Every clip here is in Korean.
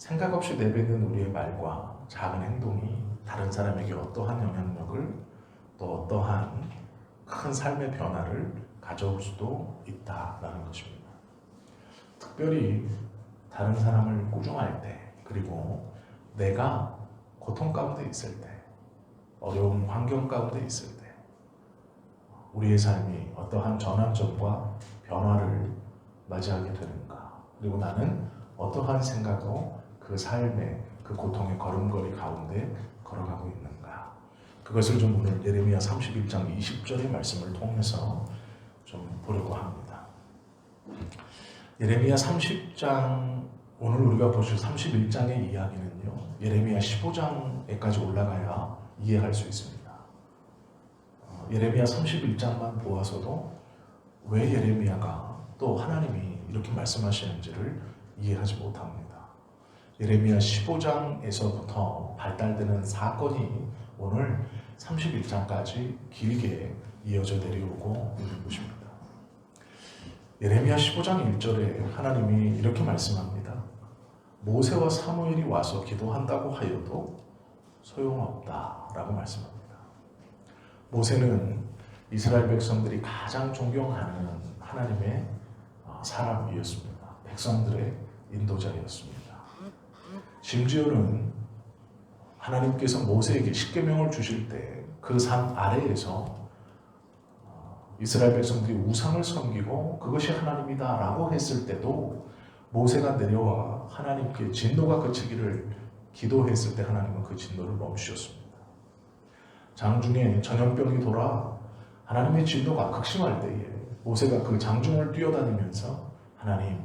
생각 없이 내뱉는 우리의 말과 작은 행동이 다른 사람에게 어떠한 영향력을 또 어떠한 큰 삶의 변화를 가져올 수도 있다라는 것입니다. 특별히 다른 사람을 꾸중할 때, 그리고 내가 고통 가운데 있을 때, 어려운 환경 가운데 있을 때 우리의 삶이 어떠한 전환점과 변화를 맞이하게 되는가, 그리고 나는 어떠한 생각으로 그 삶의 그 고통의 걸음걸이 가운데 걸어가고 있는가, 그것을 좀 오늘 예레미야 31장 20절의 말씀을 통해서 좀 보려고 합니다. 예레미야 30장, 오늘 우리가 보실 31장의 이야기는요, 예레미야 15장에까지 올라가야 이해할 수 있습니다. 예레미야 31장만 보아서도 왜 예레미야가 또 하나님이 이렇게 말씀하시는지를 이해하지 못합니다. 예레미야 15장에서부터 발달되는 사건이 오늘 31장까지 길게 이어져 내려오고 있는 것입니다. 예레미야 15장 1절에 하나님이 이렇게 말씀합니다. 모세와 사무엘이 와서 기도한다고 하여도 소용없다라고 말씀합니다. 모세는 이스라엘 백성들이 가장 존경하는 하나님의 사람이었습니다. 백성들의 인도자였습니다. 심지어는 하나님께서 모세에게 십계명을 주실 때 그 산 아래에서 이스라엘 백성들이 우상을 섬기고 그것이 하나님이다 라고 했을 때도 모세가 내려와 하나님께 진노가 그치기를 기도했을 때 하나님은 그 진노를 멈추셨습니다. 장중에 전염병이 돌아 하나님의 진노가 극심할 때에 모세가 그 장중을 뛰어다니면서 하나님,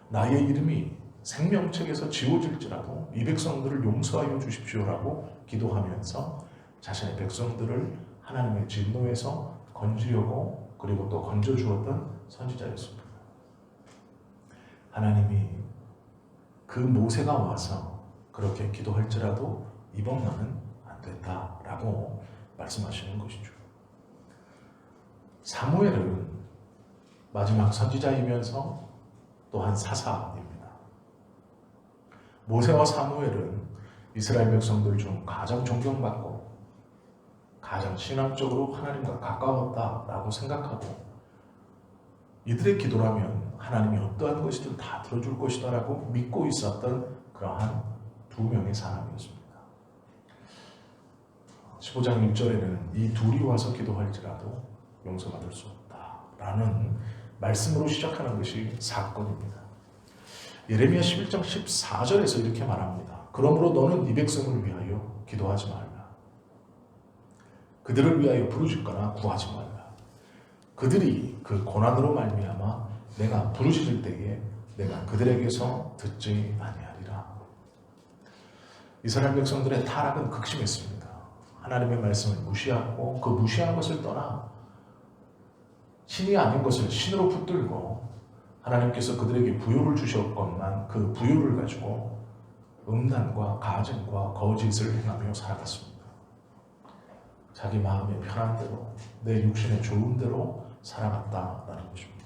나의 이름이 생명책에서 지워질지라도 이 백성들을 용서하여 주십시오라고 기도하면서 자신의 백성들을 하나님의 진노에서 건지려고 그리고 또 건져주었던 선지자였습니다. 하나님이 그 모세가 와서 그렇게 기도할지라도 이번만은 안 된다라고 말씀하시는 것이죠. 사무엘은 마지막 선지자이면서 또한 사사입니다. 모세와 사무엘은 이스라엘 백성들 중 가장 존경받고 가장 신앙적으로 하나님과 가까웠다라고 생각하고 이들의 기도라면 하나님이 어떠한 것이든 다 들어줄 것이다라고 믿고 있었던 그러한 두 명의 사람이었습니다. 15장 1절에는 이 둘이 와서 기도할지라도 용서받을 수 없다라는 말씀으로 시작하는 것이 사건입니다. 예레미야 11장 14절에서 이렇게 말합니다. 그러므로 너는 네 백성을 위하여 기도하지 말라. 그들을 위하여 부르짖거나 구하지 말라. 그들이 그 고난으로 말미암아 내가 부르짖을 때에 내가 그들에게서 듣지 아니하리라. 이스라엘 백성들의 타락은 극심했습니다. 하나님의 말씀을 무시하고 그 무시한 것을 떠나 신이 아닌 것을 신으로 붙들고 하나님께서 그들에게 부요를 주셨건만 그 부요를 가지고 음란과 가증과 거짓을 행하며 살아갔습니다. 자기 마음의 편한 대로 내 육신의 좋은 대로 살아갔다라는 것입니다.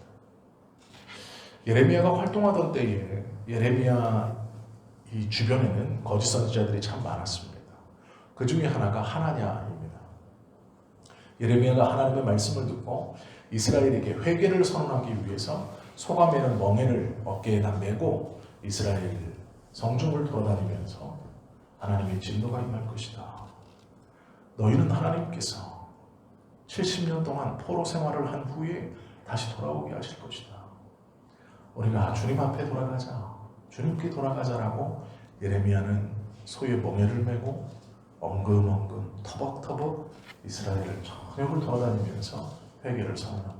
예레미야가 활동하던 때에 예레미야 이 주변에는 거짓 선지자들이 참 많았습니다. 그 중에 하나가 하나냐입니다. 예레미야가 하나님의 말씀을 듣고 이스라엘에게 회개를 선언하기 위해서 소가 매는 멍에를 어깨에다 메고 이스라엘 성중을 돌아다니면서 하나님의 진노가 임할 것이다. 너희는 하나님께서 70년 동안 포로 생활을 한 후에 다시 돌아오게 하실 것이다. 우리가 주님 앞에 돌아가자, 주님께 돌아가자라고 예레미야는 소의 멍에를 메고 엉금엉금 터벅터벅 이스라엘을 전역을 돌아다니면서 회개를 선언합니다.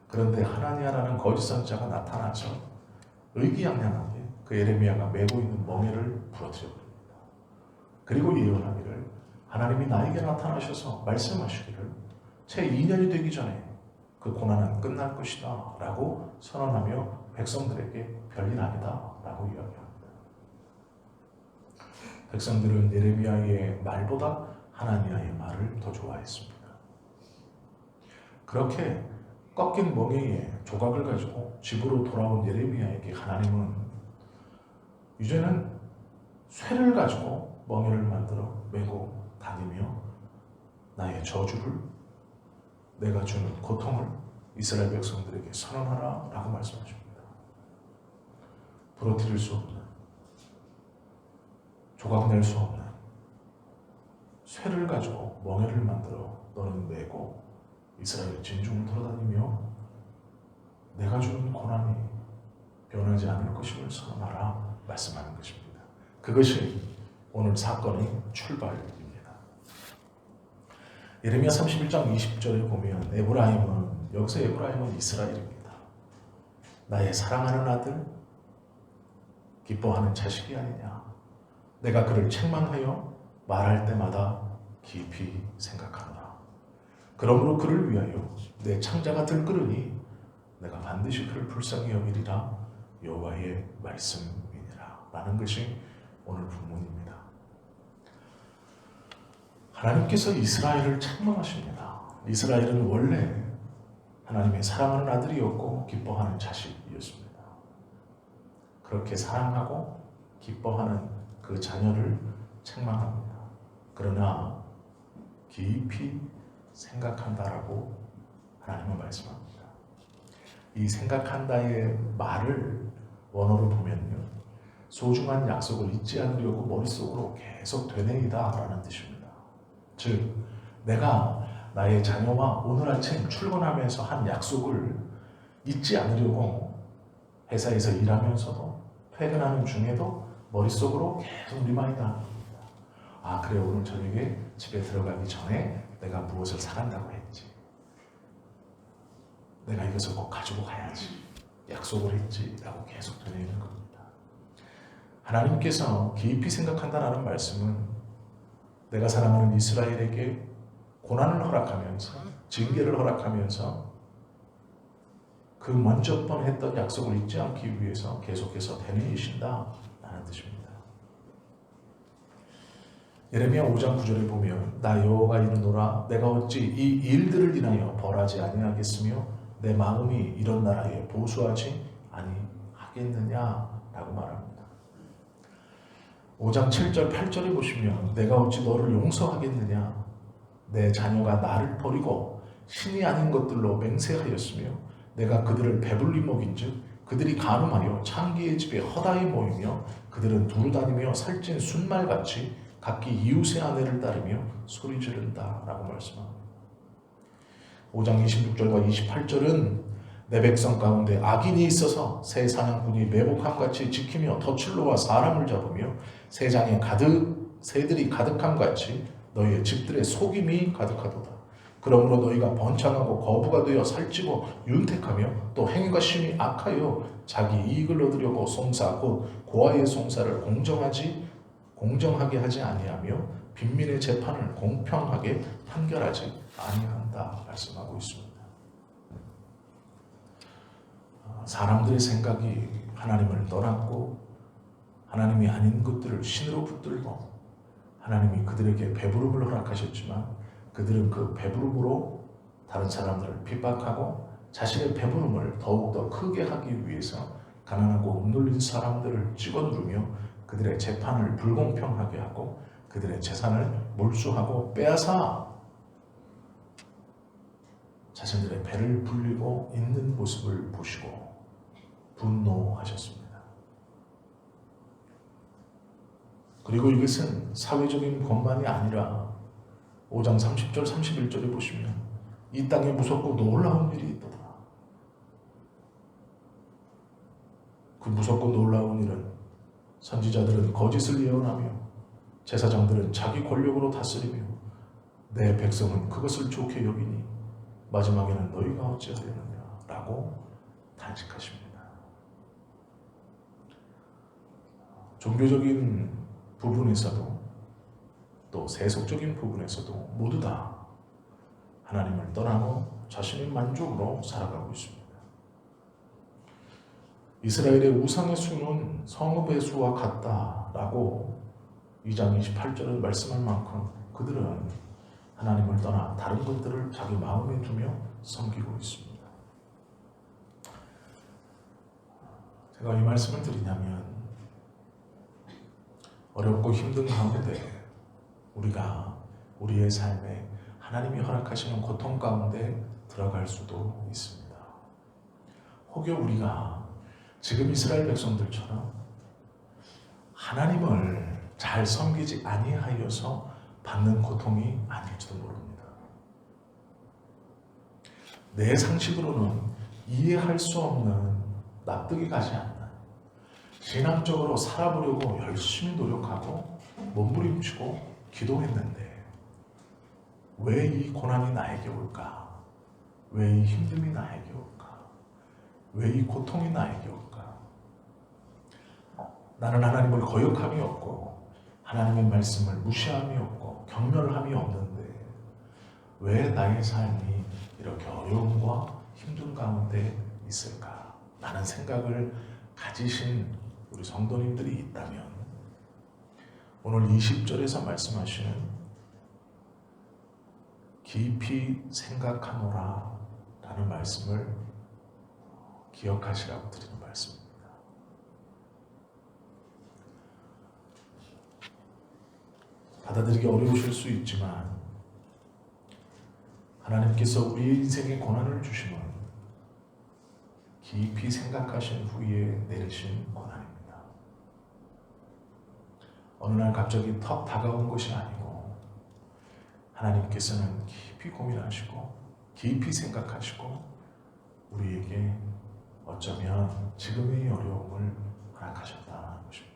그런데 하나니아라는 거짓 선지자가 나타나서 의기양양하게 그 예레미야가 메고 있는 멍에를 부러뜨려 버립니다. 그리고 예언하기를 하나님이 나에게 나타나셔서 말씀하시기를 채 2년이 되기 전에 그 고난은 끝날 것이다 라고 선언하며 백성들에게 별일 아니다 라고 이야기합니다. 백성들은 예레미야의 말보다 하나니아의 말을 더 좋아했습니다. 그렇게 꺾인 멍에의 조각을 가지고 집으로 돌아온 예레미야에게 하나님은 이제는 쇠를 가지고 멍에를 만들어 메고 다니며 나의 저주를, 내가 주는 고통을 이스라엘 백성들에게 선언하라 라고 말씀하십니다. 부러뜨릴 수 없는, 조각낼 수 없는 쇠를 가지고 멍에를 만들어 너는 메고 이스라엘 진중을 돌아다니며 내가 주는 고난이 변하지 않을 것임을 선언하라 말씀하는 것입니다. 그것이 오늘 사건의 출발입니다. 예레미야 31장 20절에 보면 여기서 에브라임은 이스라엘입니다. 나의 사랑하는 아들, 기뻐하는 자식이 아니냐. 내가 그를 책망하여 말할 때마다 깊이 생각하노라. 그러므로 그를 위하여 내 창자가 들끓으니 내가 반드시 그를 불쌍히 여기리라. 여호와의 말씀이니라. 라는 것이 오늘 본문입니다. 하나님께서 이스라엘을 책망하십니다. 이스라엘은 원래 하나님의 사랑하는 아들이었고 기뻐하는 자식이었습니다. 그렇게 사랑하고 기뻐하는 그 자녀를 책망합니다. 그러나 깊이 생각한다라고 하나님은 말씀합니다. 이 생각한다의 말을 원어로 보면요, 소중한 약속을 잊지 않으려고 머릿속으로 계속 되뇌이다 라는 뜻입니다. 즉, 내가 나의 자녀와 오늘 아침 출근하면서 한 약속을 잊지 않으려고 회사에서 일하면서도 퇴근하는 중에도 머릿속으로 계속 리마인드하는 겁니다. 아, 그래, 오늘 저녁에 집에 들어가기 전에 내가 무엇을 사간다고 했지. 내가 이것을 꼭 가지고 가야지. 약속을 했지. 라고 계속 되뇌이는 겁니다. 하나님께서 깊이 생각한다라는 말씀은 내가 사랑하는 이스라엘에게 고난을 허락하면서, 징계를 허락하면서 그 먼저 번 했던 약속을 잊지 않기 위해서 계속해서 되뇌이신다라는 뜻입니다. 예레미야 5장 9절에 보면 나 여호와가 이르노라 내가 어찌 이 일들을 인하여 벌하지 아니하겠으며 내 마음이 이런 나라에 보수하지 아니하겠느냐라고 말합니다. 5장 7절 8절에 보시면 내가 어찌 너를 용서하겠느냐, 내 자녀가 나를 버리고 신이 아닌 것들로 맹세하였으며 내가 그들을 배불리 먹인즉 그들이 간음하여 창기의 집에 허다히 모이며 그들은 두루 다니며 살찐 순말같이 각기 이웃의 아내를 따르며 소리 지른다 라고 말씀합니다. 5장 26절과 28절은 내 백성 가운데 악인이 있어서 새 사냥꾼이 매복함같이 지키며 덫을로와 사람을 잡으며 새들이 가득함같이 너희의 집들의 속임이 가득하도다. 그러므로 너희가 번창하고 거부가 되어 살찌고 윤택하며 또 행위가 심히 악하여 자기 이익을 얻으려고 송사 곧 고아의 송사를 공정하게 하지 아니하며 빈민의 재판을 공평하게 판결하지 아니한다 말씀하고 있습니다. 사람들의 생각이 하나님을 떠났고 하나님이 아닌 것들을 신으로 붙들고 하나님이 그들에게 배부름을 허락하셨지만 그들은 그 배부름으로 다른 사람들을 핍박하고 자신의 배부름을 더욱더 크게 하기 위해서 가난하고 억눌린 사람들을 찍어 누르며 그들의 재판을 불공평하게 하고 그들의 재산을 몰수하고 빼앗아 자신들의 배를 불리고 있는 모습을 보시고 분노하셨습니다. 그리고 이것은 사회적인 것만이 아니라 5장 30절 31절에 보시면 이 땅에 무섭고 놀라운 일이 있도다. 그 무섭고 놀라운 일은 선지자들은 거짓을 예언하며 제사장들은 자기 권력으로 다스리며 내 백성은 그것을 좋게 여기니 마지막에는 너희가 어찌하려느냐 라고 탄식하십니다. 종교적인 부분에서도 또 세속적인 부분에서도 모두 다 하나님을 떠나고 자신의 만족으로 살아가고 있습니다. 이스라엘의 우상의 수는 성읍의 수와 같다라고 2장 28절은 말씀할 만큼 그들은 하나님을 떠나 다른 것들을 자기 마음에 두며 섬기고 있습니다. 제가 이 말씀을 드리냐면 어렵고 힘든 가운데 우리가 우리의 삶에 하나님이 허락하시는 고통 가운데 들어갈 수도 있습니다. 혹여 우리가 지금 이스라엘 백성들처럼 하나님을 잘 섬기지 아니하여서 받는 고통이 아닐지도 모릅니다. 내 상식으로는 이해할 수 없는, 납득이 가지 않는, 신앙적으로 살아보려고 열심히 노력하고 몸부림치고 기도했는데 왜 이 고난이 나에게 올까? 왜 이 힘듦이 나에게 올까? 왜 이 고통이 나에게 올까? 나는 하나님을 거역함이 없고 하나님의 말씀을 무시함이 없고 경멸함이 없는데 왜 나의 삶이 이렇게 어려움과 힘든 가운데 있을까? 라는 생각을 가지신 우리 성도님들이 있다면 오늘 20절에서 말씀하시는 깊이 생각하노라 라는 말씀을 기억하시라고 드리는 말씀입니다. 받아들이기 어려우실 수 있지만 하나님께서 우리 인생에 고난을 주심은 깊이 생각하신 후에 내리신 고난입니다. 어느 날 갑자기 턱 다가온 것이 아니고 하나님께서는 깊이 고민하시고 깊이 생각하시고 우리에게 어쩌면 지금의 어려움을 허락하셨다는 것입니다.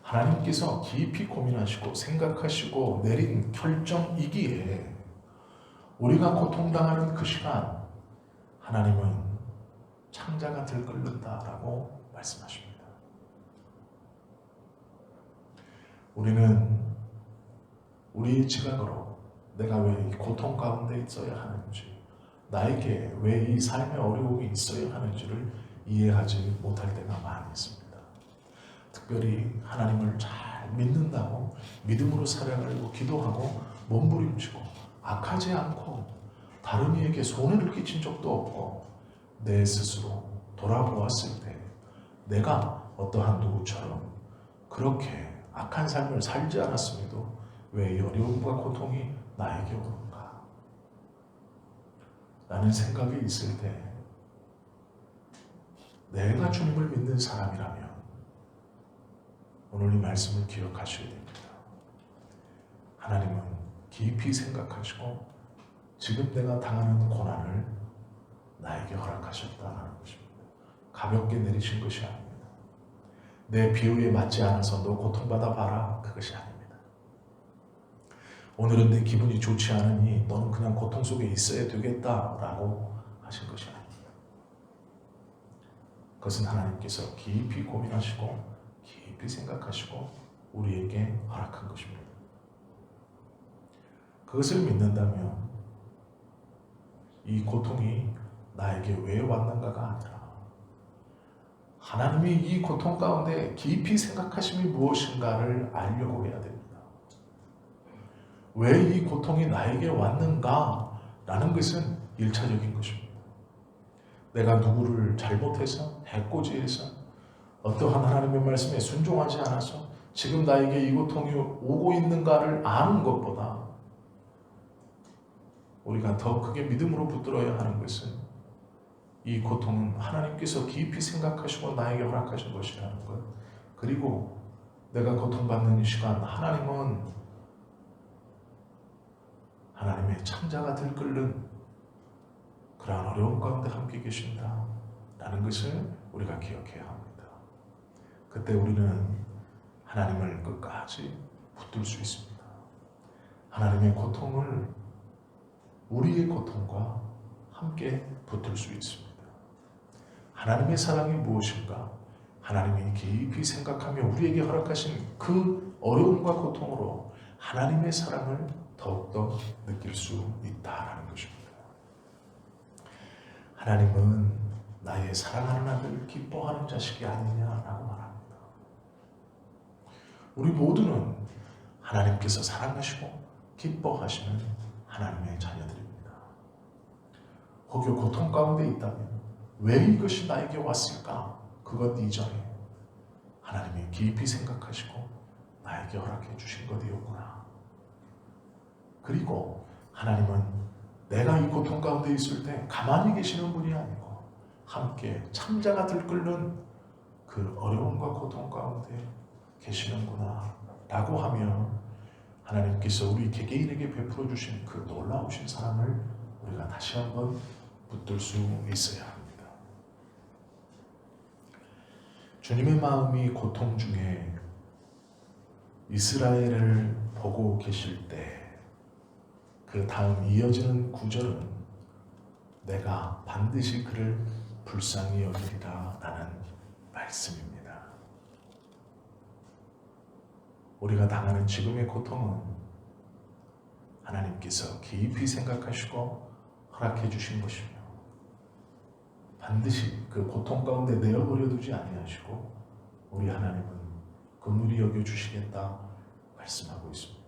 하나님께서 깊이 고민하시고 생각하시고 내린 결정이기에 우리가 고통당하는 그 시간 하나님은 창자가 들끓는다라고 말씀하십니다. 우리는 우리의 지각으로 내가 왜 이 고통 가운데 있어야 하는지, 나에게 왜 이 삶의 어려움이 있어야 하는지를 이해하지 못할 때가 많이 있습니다. 특별히 하나님을 잘 믿는다고 믿음으로 살아가려고 기도하고 몸부림치고 악하지 않고 다른 이에게 손해를 끼친 적도 없고 내 스스로 돌아보았을 때 내가 어떠한 누구처럼 그렇게 악한 삶을 살지 않았음에도 왜 이 어려움과 고통이 나에게 오는가? 라는 생각이 있을 때 내가 주님을 믿는 사람이라면 오늘 이 말씀을 기억하셔야 됩니다. 하나님은 깊이 생각하시고 지금 내가 당하는 고난을 나에게 허락하셨다는 것입니다. 가볍게 내리신 것이 아닙니다. 내 비유에 맞지 않아서 너 고통받아 봐라, 그것이 아닙니다. 오늘은 내 기분이 좋지 않으니 너는 그냥 고통 속에 있어야 되겠다라고 하신 것이 아닙니다. 그것은 하나님께서 깊이 고민하시고 깊이 생각하시고 우리에게 허락한 것입니다. 그것을 믿는다면 이 고통이 나에게 왜 왔는가가 아니라 하나님이 이 고통 가운데 깊이 생각하심이 무엇인가를 알려고 해야 됩니다. 왜 이 고통이 나에게 왔는가? 라는 것은 1차적인 것입니다. 내가 누구를 잘못해서, 해코지해서, 어떠한 하나님의 말씀에 순종하지 않아서 지금 나에게 이 고통이 오고 있는가를 아는 것보다 우리가 더 크게 믿음으로 붙들어야 하는 것은 이 고통은 하나님께서 깊이 생각하시고 나에게 허락하신 것이라는 것, 그리고 내가 고통받는 이 시간 하나님은 하나님의 창자가 들끓는 그러한 어려움 가운데 함께 계신다 라는 것을 우리가 기억해야 합니다. 그때 우리는 하나님을 끝까지 붙들 수 있습니다. 하나님의 고통을 우리의 고통과 함께 붙들 수 있습니다. 하나님의 사랑이 무엇인가? 하나님이 깊이 생각하며 우리에게 허락하신 그 어려움과 고통으로 하나님의 사랑을 더욱더 느낄 수 있다라는 것입니다. 하나님은 나의 사랑하는 아들 기뻐하는 자식이 아니냐라고 말합니다. 우리 모두는 하나님께서 사랑하시고 기뻐하시는 하나님의 자녀들입니다. 혹여 고통 가운데 있다면 왜 이것이 나에게 왔을까? 그것 이전에 하나님이 깊이 생각하시고 나에게 허락해 주신 것이었구나. 그리고 하나님은 내가 이 고통 가운데 있을 때 가만히 계시는 분이 아니고 함께 참자가 들끓는 그 어려움과 고통 가운데 계시는구나 라고 하며 하나님께서 우리 개개인에게 베풀어 주신 그 놀라우신 사랑을 우리가 다시 한번 붙들 수 있어야 합니다. 주님의 마음이 고통 중에 이스라엘을 보고 계실 때 그 다음 이어지는 구절은 내가 반드시 그를 불쌍히 여기리라 라는 말씀입니다. 우리가 당하는 지금의 고통은 하나님께서 깊이 생각하시고 허락해 주신 것이며 반드시 그 고통 가운데 내어버려 두지 아니하시고 우리 하나님은 긍휼히 여겨 주시겠다 말씀하고 있습니다.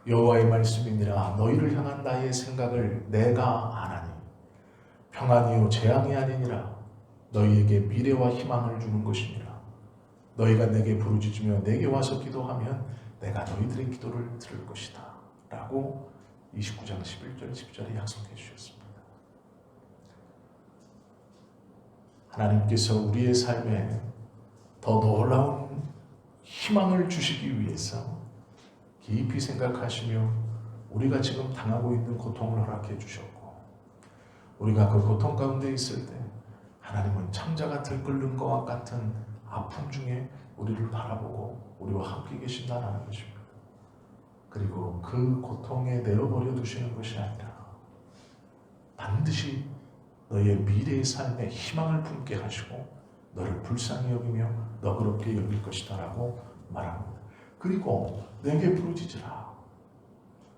여호와의 말씀이니라 너희를 향한 나의 생각을 내가 아나니 평안이요 재앙이 아니니라 너희에게 미래와 희망을 주는 것이니라 너희가 내게 부르짖으며 내게 와서 기도하면 내가 너희들의 기도를 들을 것이다 라고 29장 11절 10절에 약속해 주셨습니다. 하나님께서 우리의 삶에 더 놀라운 희망을 주시기 위해서 깊이 생각하시며 우리가 지금 당하고 있는 고통을 허락해 주셨고 우리가 그 고통 가운데 있을 때 하나님은 창자가 들끓는 것과 같은 아픔 중에 우리를 바라보고 우리와 함께 계신다는 것입니다. 그리고 그 고통에 내어버려 두시는 것이 아니라 반드시 너의 미래의 삶에 희망을 품게 하시고 너를 불쌍히 여기며 너그럽게 여길 것이다 라고 말합니다. 그리고 내게 부르짖으라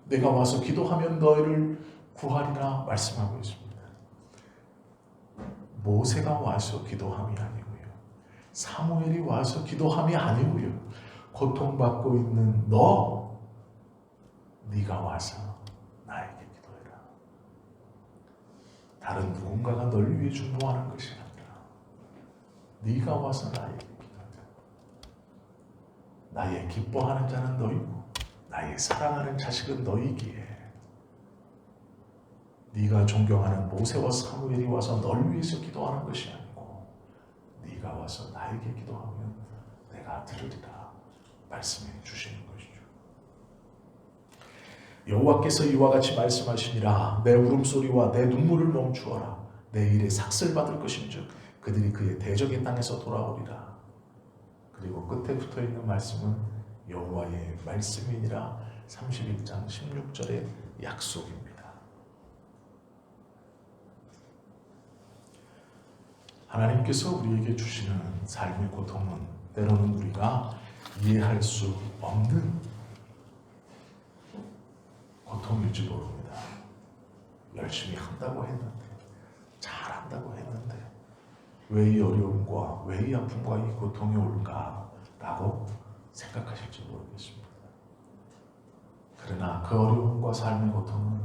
내가 와서 기도하면 너희를 구하리라 말씀하고 있습니다. 모세가 와서 기도함이 아니고요. 사무엘이 와서 기도함이 아니고요. 고통받고 있는 네가 와서 나에게 기도해라. 다른 누군가가 널 위해 중보하는 것이 아니라 네가 와서 나에게 기도해라. 나의 기뻐하는 자는 너희고 나의 사랑하는 자식은 너희기에 네가 존경하는 모세와 사무엘이 와서 널 위해서 기도하는 것이 아니고 네가 와서 나에게 기도하면 내가 들으리라 말씀해 주시는 것이죠. 여호와께서 이와 같이 말씀하시니라 내 울음소리와 내 눈물을 멈추어라 내 일에 삭슬 받을 것인즉 그들이 그의 대적의 땅에서 돌아오리라. 그리고 끝에 붙어있는 말씀은 여호와의 말씀이니라 31장 16절의 약속입니다. 하나님께서 우리에게 주시는 삶의 고통은 때로는 우리가 이해할 수 없는 고통일지 모릅니다. 열심히 한다고 했는데 잘한다고 했는데 왜 이 어려움과 왜 이 아픔과 이 고통이 올까라고 생각하실지 모르겠습니다. 그러나 그 어려움과 삶의 고통은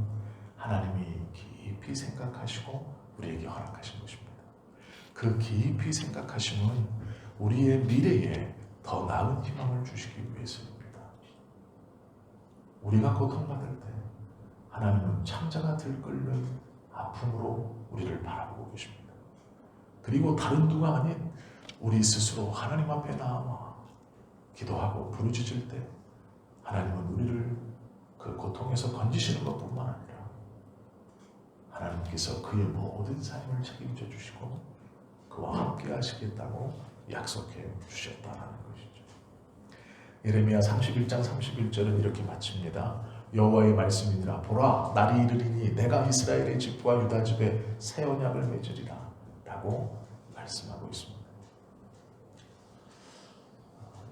하나님이 깊이 생각하시고 우리에게 허락하신 것입니다. 그 깊이 생각하심은 우리의 미래에 더 나은 희망을 주시기 위해서입니다. 우리가 고통받을 때 하나님은 창자가 들끓는 아픔으로 우리를 바라보고 계십니다. 그리고 다른 누가 아닌 우리 스스로 하나님 앞에 나와 기도하고 부르짖을 때 하나님은 우리를 그 고통에서 건지시는 것뿐만 아니라 하나님께서 그의 모든 삶을 책임져 주시고 그와 함께 하시겠다고 약속해 주셨다는 것이죠. 예레미야 31장 31절은 이렇게 마칩니다. 여호와의 말씀이니라 보라 날이 이르리니 내가 이스라엘의 집과 유다 집에 새 언약을 맺으리라 라고 말씀하고 있습니다.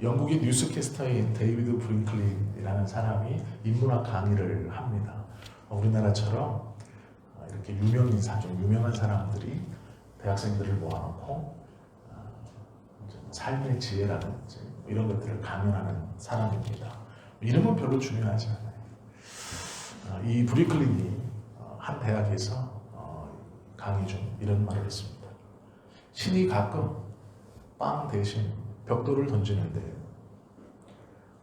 영국의 뉴스캐스터인 데이비드 브링클린이라는 사람이 인문학 강의를 합니다. 우리나라처럼 이렇게 유명 인사, 좀 유명한 사람들이 대학생들을 모아놓고 삶의 지혜라든지 이런 것들을 강연하는 사람입니다. 이름은 별로 중요하지 않아요. 이 브링클린이 한 대학에서 강의 중 이런 말을 했습니다. 신이 가끔 빵 대신 벽돌을 던지는데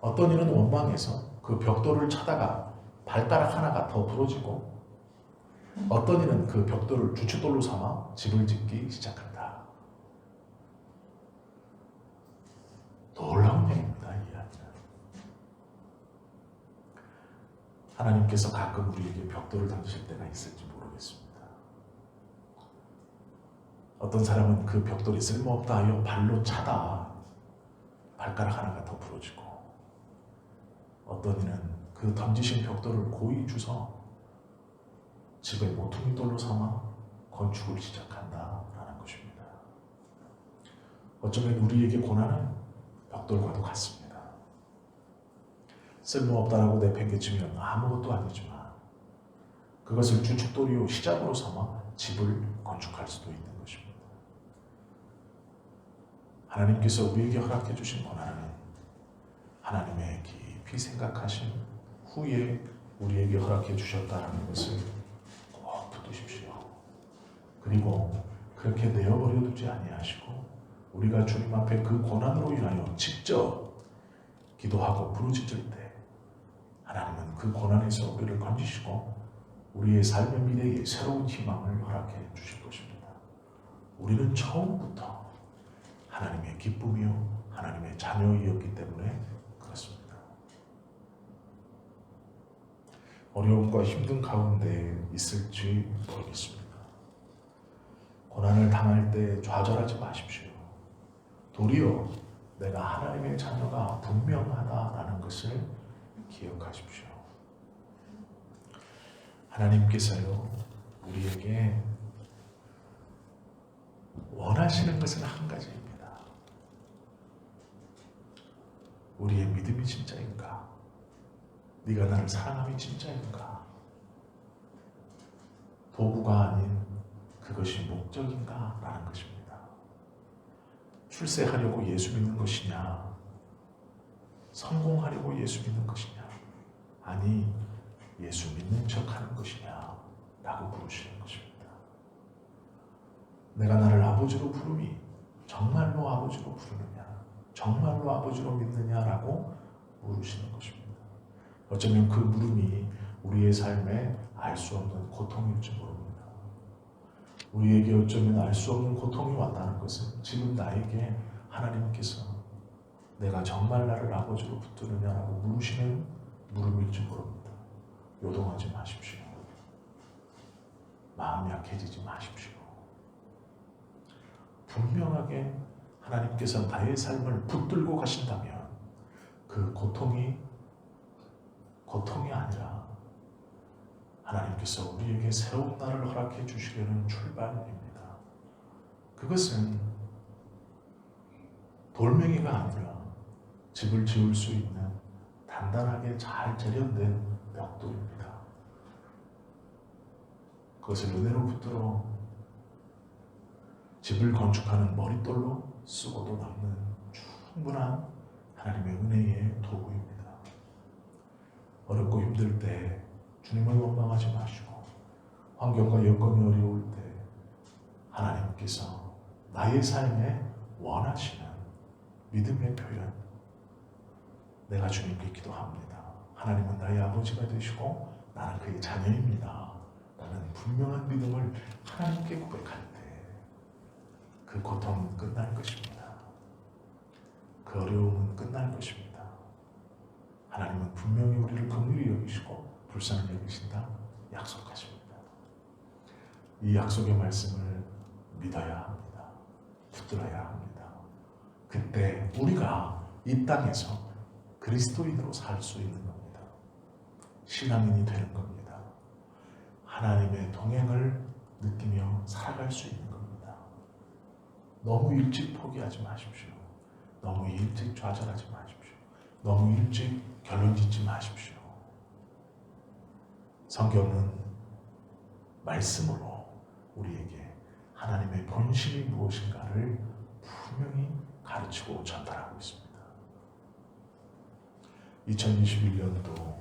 어떤 이는 원망해서 그 벽돌을 차다가 발가락 하나가 더 부러지고 어떤 이는 그 벽돌을 주춧돌로 삼아 집을 짓기 시작한다. 놀라운 얘기입니다. 이 이야기는. 하나님께서 가끔 우리에게 벽돌을 던지실 때가 있을지 모르겠습니다. 어떤 사람은 그 벽돌이 쓸모없다 하여 발로 차다 발가락 하나가 더 부러지고 어떤 이는 그 던지신 벽돌을 고이 주서 집의 모퉁이돌로 삼아 건축을 시작한다라는 것입니다. 어쩌면 우리에게 고난은 벽돌과도 같습니다. 쓸모없다라고 내팽개치면 아무것도 아니지만 그것을 주춧돌이요 시작으로 삼아 집을 건축할 수도 있는 것입니다. 하나님께서 우리에게 허락해 주신 고난은 하나님의 깊이 생각하신 후에 우리에게 허락해 주셨다는 것을 꼭 붙드십시오. 그리고 그렇게 내어버려 두지 아니하시고 우리가 주님 앞에 그 고난으로 인하여 직접 기도하고 부르짖을 때 하나님은 그 고난에서 우리를 건지시고 우리의 삶의 미래에 새로운 희망을 허락해 주실 것입니다. 우리는 처음부터 하나님의 기쁨이요 하나님의 자녀이었기 때문에 그렇습니다. 어려움과 힘든 가운데 있을지 모르겠습니다. 고난을 당할 때 좌절하지 마십시오. 도리어 내가 하나님의 자녀가 분명하다라는 것을 기억하십시오. 하나님께서요 우리에게 원하시는 것은 한 가지입니다. 우리의 믿음이 진짜인가? 네가 나를 사랑함이 진짜인가? 도구가 아닌 그것이 목적인가? 라는 것입니다. 출세하려고 예수 믿는 것이냐? 성공하려고 예수 믿는 것이냐? 아니 예수 믿는 척 하는 것이냐? 라고 부르시는 것입니다. 내가 나를 아버지로 부르니 정말로 아버지로 부르느냐? 정말로 아버지로 믿느냐라고 물으시는 것입니다. 어쩌면 그 물음이 우리의 삶에 알 수 없는 고통일지 모릅니다. 우리에게 어쩌면 알 수 없는 고통이 왔다는 것은 지금 나에게 하나님께서 내가 정말 나를 아버지로 붙드느냐라고 물으시는 물음일지 모릅니다. 요동하지 마십시오. 마음 약해지지 마십시오. 분명하게 하나님께서 나의 삶을 붙들고 가신다면 그 고통이 아니라 하나님께서 우리에게 새로운 날을 허락해 주시려는 출발입니다. 그것은 돌멩이가 아니라 집을 지을 수 있는 단단하게 잘 재련된 벽돌입니다. 그것을 은혜로 붙들어 집을 건축하는 머릿돌로 쓰고도 남는 충분한 하나님의 은혜의 도구입니다. 어렵고 힘들 때 주님을 원망하지 마시고 환경과 여건이 어려울 때 하나님께서 나의 삶에 원하시는 믿음의 표현 내가 주님께 기도합니다. 하나님은 나의 아버지가 되시고 나는 그의 자녀입니다. 라는 분명한 믿음을 하나님께 고백할 때 그 고통은 끝날 것입니다. 그 어려움은 끝날 것입니다. 하나님은 분명히 우리를 긍휼히 여기시고 불쌍히 여기신다 약속하십니다. 이 약속의 말씀을 믿어야 합니다. 붙들어야 합니다. 그때 우리가 이 땅에서 그리스도인으로 살 수 있는 겁니다. 신앙인이 되는 겁니다. 하나님의 동행을 느끼며 살아갈 수 있는 겁니다. 너무 일찍 포기하지 마십시오. 너무 일찍 좌절하지 마십시오. 너무 일찍 결론 짓지 마십시오. 성경은 말씀으로 우리에게 하나님의 본심이 무엇인가를 분명히 가르치고 전달하고 있습니다. 2021년도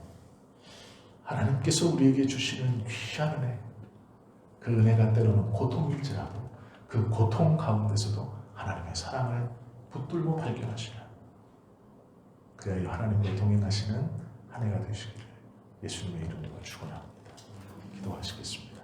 하나님께서 우리에게 주시는 귀한 은혜, 그 은혜가 때로는 고통일지라도 그 고통 가운데서도 하나님의 사랑을 붙들고 발견하시라. 그래야 하나님과 동행하시는 한 해가 되시기를 예수님의 이름으로 축원합니다. 기도하시겠습니다.